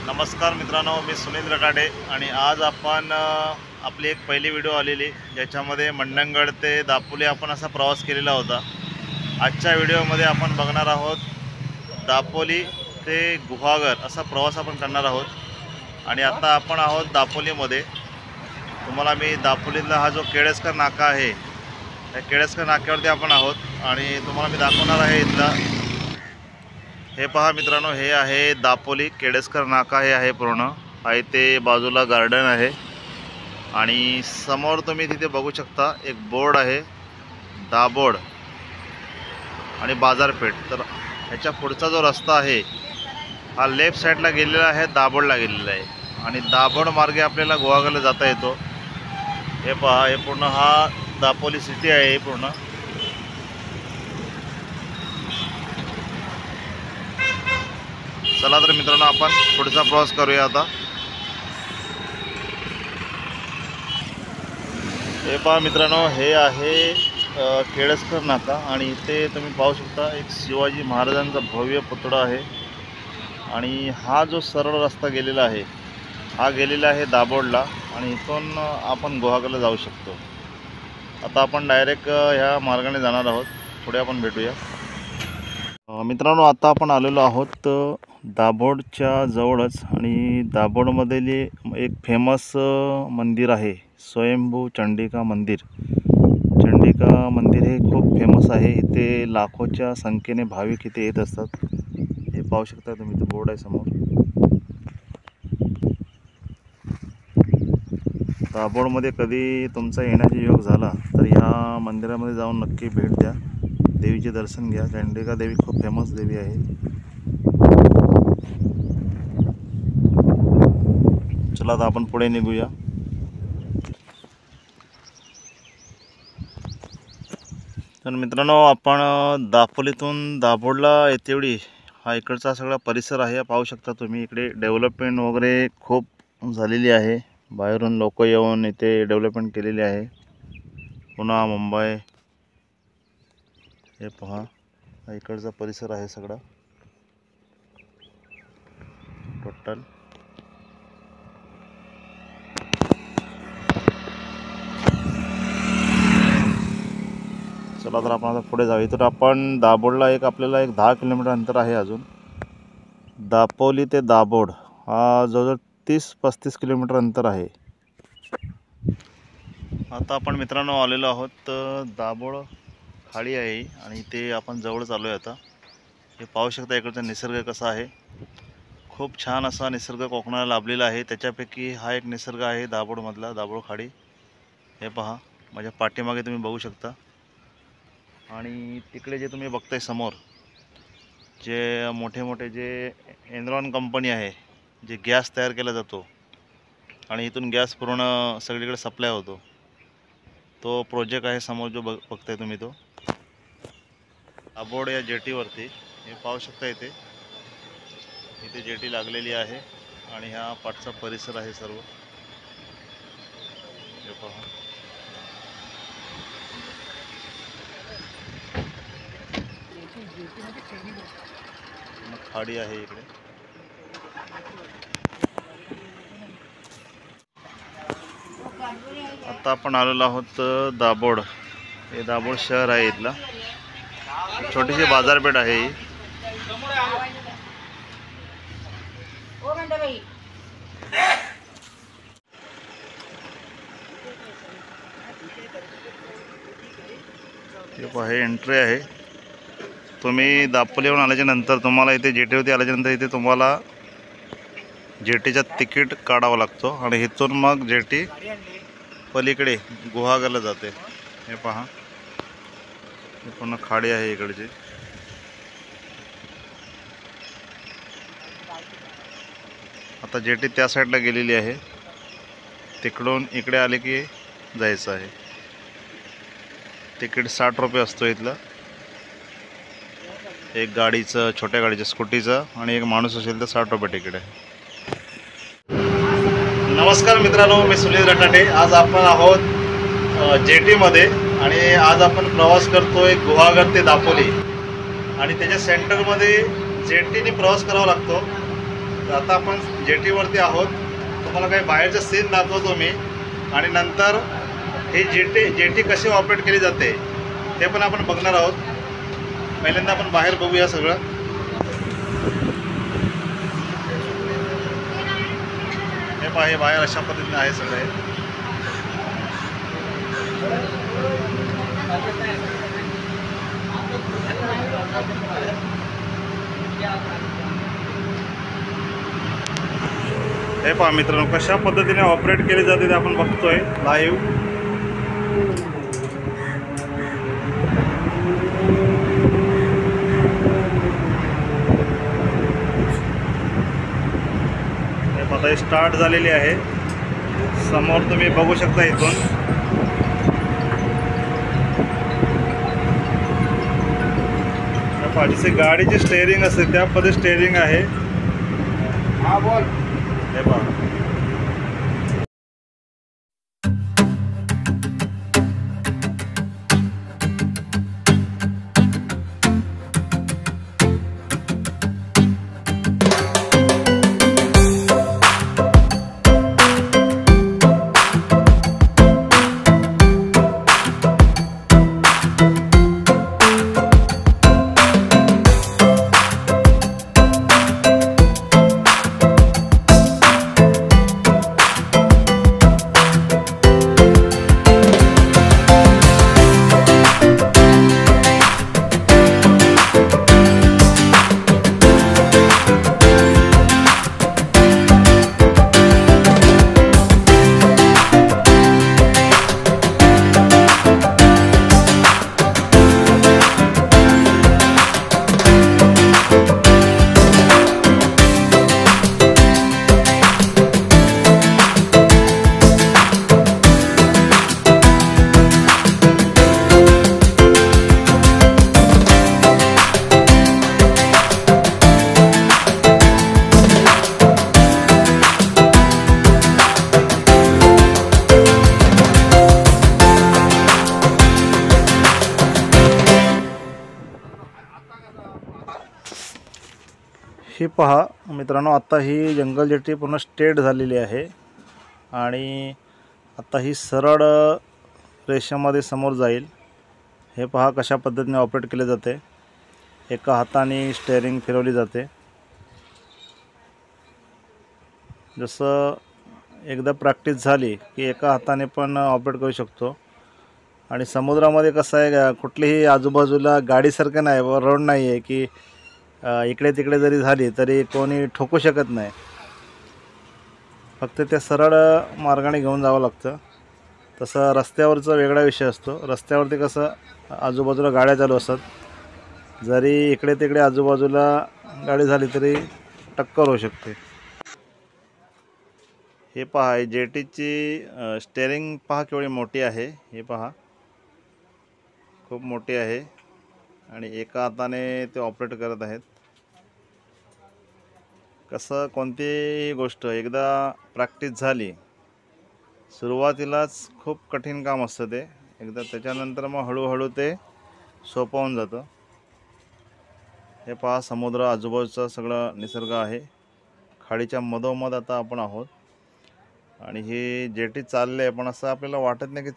नमस्कार मित्रांनो, मी सुनील रटाडे आणि आज आपण आपली एक पहिली व्हिडिओ आलेली ज्याच्यामध्ये मंडणगड ते दापोली आपण असा प्रवास केलेला होता। आजच्या व्हिडिओमध्ये आपण बघणार आहोत दापोली ते गुहागर असा प्रवास आपण करणार आहोत। आणि आता आपण आहोत दापोलीमध्ये। तुम्हाला मी दापोलीतला हा जो केळसकर नाका आहे त्या केळसकर नाक्यावरती आपण आहोत आणि तुम्हाला मी दाखवणार आहे इथला। हे पहा मित्रांनो, हे आहे दापोली केळसकर नाका। हे आहे पूर्ण आहे ते बाजूला गार्डन आहे आणि समोर तुम्ही तिथे बघू शकता एक बोर्ड आहे दाभोळ आणि बाजारपेठ। तर ह्याच्या पुढचा जो रस्ता आहे हा लेफ्ट साईडला गेलेला आहे, दाभोळला गेलेला आहे आणि दाभोळ मार्गे आपल्याला गुहागरला जाता येतो। हे पहा, हे पूर्ण हा दापोली सिटी आहे पूर्ण। चला तर मित्रांनो, आपण पुढचा प्रवास करूया आता। हे पहा मित्रांनो, हे आहे केळसकर नाका आणि इथे तुम्ही पाहू शकता एक शिवाजी महाराजांचा भव्य पुतळा आहे आणि हा जो सरळ रस्ता गेलेला आहे हा गेलेला आहे दाभोळला आणि इथून आपण गुहागरला जाऊ शकतो। आता आपण डायरेक्ट ह्या मार्गाने जाणार आहोत, पुढे आपण भेटूया। मित्रांनो, आता आपण आलेलो आहोत दाभोळच्या जवळच आणि दाभोळमधील एक फेमस मंदिर आहे स्वयंभू चंडिका मंदिर। चंडिका मंदिर हे खूप फेमस आहे, इथे लाखोच्या संख्येने भाविक इथे येत असतात। हे पाहू शकता तुम्ही, इथे बोर्ड आहे समोर। दाभोळमध्ये कधी तुमचा येण्याचा योग झाला तर या मंदिरामध्ये जाऊन नक्की भेट द्या, देवीचे दर्शन घ्या। चंडिका देवी खूप फेमस देवी आहे। चला आता आपण पुढे निघूया। तर मित्रांनो, आपण दापोलीतून दाभोळला येतेवेळी हा इकडचा सगळा परिसर आहे, पाहू शकता तुम्ही। इकडे डेव्हलपमेंट वगैरे खूप झालेली आहे, बाहेरून लोक येऊन इथे डेव्हलपमेंट केलेली आहे। पुणे, मुंबई, हे पहा हा इकडचा परिसर आहे सगळा टोटल। चला तर आपण आता पुढे जाऊ। इथून आपण दाभोळला आपल्याला एक 10 किलोमीटर अंतर आहे अजून। दापोली ते दाभोळ हा जवळजवळ 30-35 किलोमीटर अंतर आहे। आता आपण मित्रांनो आलेलो आहोत दाभोळ खाडी आहे आणि ते आपण जवळच आलो आहे आता। हे पाहू शकता इकडचा निसर्ग कसा आहे, खूप छान असा निसर्ग कोकणाला लाभलेला आहे। त्याच्यापैकी हा एक निसर्ग आहे दाभोळमधला, दाभोळ खाडी। हे पहा माझ्या पाठीमागे तुम्ही बघू शकता आणि तिकडे जे तुम्ही बघताय समोर जे मोठे मोठे जे एनरॉन कंपनी आहे, जे गॅस तयार केला जातो आणि इथून गॅस पूर्ण सगळीकडे सप्लाय होतो, तो प्रोजेक्ट आहे समोर जो बघताय तुम्ही तो। दाभोळ या जेटीवरती हे पाहू शकता, इथे जेटी लागलेली आहे आणि हा पाठचा परिसर आहे सर्व। हे पहा खाडी आहे इकडे। आता आपण आलेलो आहोत दाभोळ। हे दाभोळ शहर आहे, इथला छोटीशी बाजारपेठ आहे ही। हे एंट्री आहे। तुम्ही दापोलीवरून आल्याच्या नंतर तुम्हाला इथे जेटीवरती आल्याच्यानंतर इथे तुम्हाला जेटीचा तिकीट काढावं लागतो आणि इथून मग जेटी पलीकडे गुहागरला जाते। हे पहा, हे पूर्ण खाडी आहे इकडची। आता जेटी त्या साईडला गेलेली आहे, तिकडून इकडे आले की जायचं आहे। तिकीट 60 रुपये असतो इथलं, एक गाडीचं, छोट्या गाडीचं, स्कूटीचं आणि एक माणूस असेल तर 60 रुपये तिकीट आहे। नमस्कार मित्रांनो, मी सुनील रटाडे। आज आपण आहोत जेटीमध्ये आणि आज आपण प्रवास करतोय गुहागर ते दापोली आणि त्याच्या सेंटरमध्ये जेटीने प्रवास करावा लागतो। तर आता आपण जेटीवरती आहोत. तुम्हाला काही बाहेरचं सीन दाखवतो मी आणि नंतर ही जेटी कशी ऑपरेट केली जाते ते पण आपण बघणार आहोत. पहिल्यांदा आपण बाहेर बघूया सगळं. हे पहा, हे बाहेर अशा पद्धतीने आहे सगळे. हे पहा मित्रांनो, कशा पद्धतीने ऑपरेट केली जाते ते आपण बघतोय लाईव्ह. हे आता स्टार्ट झालेली आहे. समोर तुम्ही बघू शकता इथून. जसे गाडीची स्टेअरिंग असते त्या पद्धती स्टेअरिंग आहे. हा बोल. हे पहा, ही पहा मित्रांनो, आता ही जंगल जेटी पूर्ण स्ट्रेट झालेली आहे आणि आता ही सरळ रेषेमध्ये समोर जाईल. हे पहा कशा पद्धतीने ऑपरेट केले जाते. एका हाताने स्टेअरिंग फिरवली जाते. जसं एकदा प्रॅक्टिस झाली की एका हाताने पण ऑपरेट करू शकतो. आणि समुद्रामध्ये कसं आहे, कुठलीही आजूबाजूला गाडीसारखं नाही, रोड नाही आहे की इकडे तिकडे जरी झाली तरी कोणी ठोकू शकत नाही. फक्त त्या सरळ मार्गाने घेऊन जावं लागतं. तसं रस्त्यावरचा वेगळा विषय असतो. रस्त्यावरती कसं आजूबाजूला गाड्या चालू असतात, जरी इकडे तिकडे आजूबाजूला गाडी झाली तरी टक्कर होऊ शकते. हे पहा, जेटीची स्टेअरिंग पहा केवढी मोठी आहे. हे पहा, खूप मोठी आहे आणि एका हाताने ते ऑपरेट करत आहेत. कसं, कोणतीही गोष्ट एकदा प्रॅक्टिस झाली, सुरुवातीलाच खूप कठीण काम असतं ते. एकदा त्याच्यानंतर मग हळूहळू ते सोपं होऊन जातं. हे पहा, समुद्र आजूबाजूचा सगळा निसर्ग आहे. खाडीच्या मधोमध आता आपण आहोत आणि ही जेटी चालले आहे, पण असं आपल्याला वाटत नाही की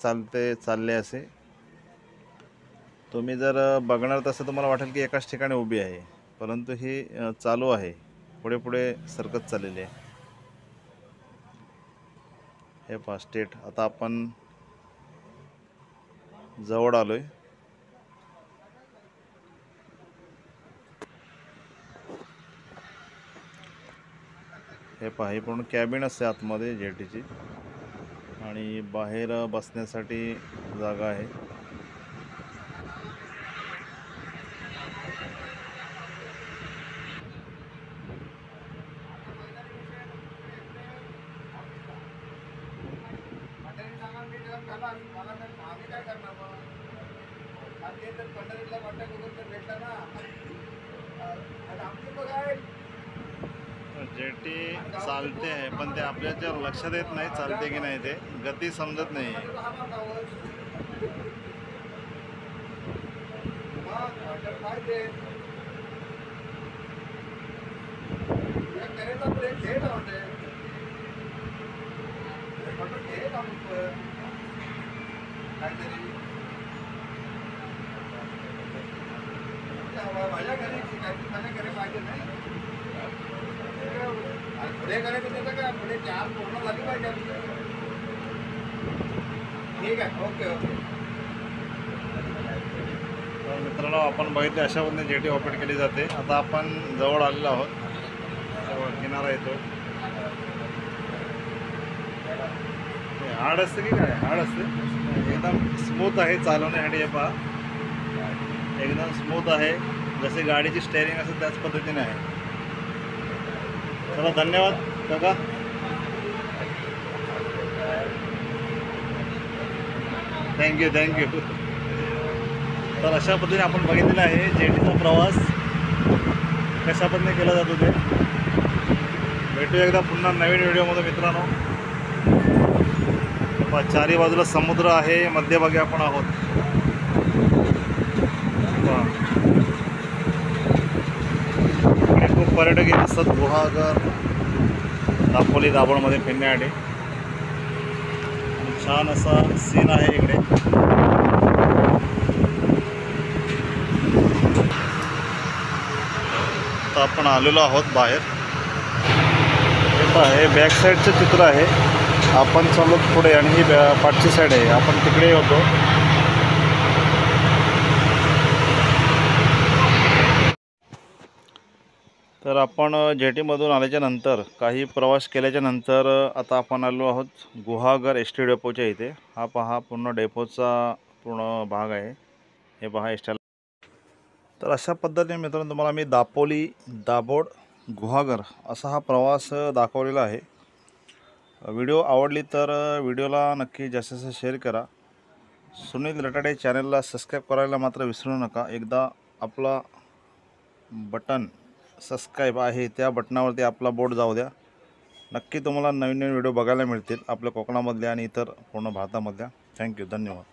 चालले असे. तुम्ही जर बघणार तसं तुम्हाला वाटेल की एकाच ठिकाणी उभी आहे, परंतु ही चालू आहे, पुढे पुढे सरकत चाललेली आहे. हे पहा स्टेट. आता आपण जवळ आलोय. हे पहा, ही पूर्ण कॅबिन असते आतमध्ये जेटीची आणि बाहेर बसण्यासाठी जागा आहे. जेटी चालते आहे, पण ते आपल्याच्या लक्षात येत नाही चालते की नाही. ते गती समजत नाही. माझ्या घरी माझ्या घरी पाहिजे नाही पुढे करायचं त्याचं काय पुढे 4 पूर्ण झाली पाहिजे. ठीक आहे. Okay okay. तर मित्रांनो आपण बघितले अशा पद्धतीने जेटी ऑपरेट केली जाते. आता आपण जवळ आलेलो आहोत, किनारा येतो. हार्ड असते की काय? हार्ड असते. एकदम स्मूथ आहे चालवण्यासाठी. हे पहा, एकदम स्मूथ आहे, जसे गाडीची स्टेअरिंग असते त्याच पद्धतीने आहे. चला धन्यवाद काका. थँक्यू. तर अशा पद्धतीने आपण बघितलेला आहे जेटीचा प्रवास कशा पद्धतीने केला जातो ते. भेटू एकदा पुन्हा नवीन व्हिडिओमध्ये मित्रांनो. चारी बाजूला समुद्र आहे, मध्यभागी आपण आहोत. इकडे खूप पर्यटक येत असतात गुहागर, दापोली, दाभोळमध्ये फिरण्यासाठी. छान असा सीन आहे इकडे. तर आपण आलेलो आहोत बाहेर. हे बॅक साईडचं चित्र आहे. आपण चाललो पुढे आणि ही पाठची साईड आहे. आपण तिकडे होतो. तर आपण जेटीमधून आल्याच्या नंतर काही प्रवास केल्याच्या नंतर आता आपण आलो आहोत गुहागर एस टी डेपोच्या इथे. हा पहा पूर्ण डेपोचा पूर्ण भाग आहे. हे पहा एस टी. तर अशा पद्धतीने मित्रांनो तुम्हाला मी दापोली, दाभोळ, गुहागर असा हा प्रवास दाखवलेला आहे. व्हिडिओ आवडली तर व्हिडिओला नक्की जास्तीत जास्त शेअर करा. सुनील रटाडे चॅनलला सबस्क्राईब करायला मात्र विसरू नका. एकदा आपला बटन सबस्क्राईब आहे त्या बटनावरती आपला बोट जाऊ द्या. नक्की तुम्हाला नवीन नवीन व्हिडिओ बघायला मिळतील आपल्या कोकणामधल्या आणि इतर पूर्ण भारतामधल्या. थँक्यू. धन्यवाद.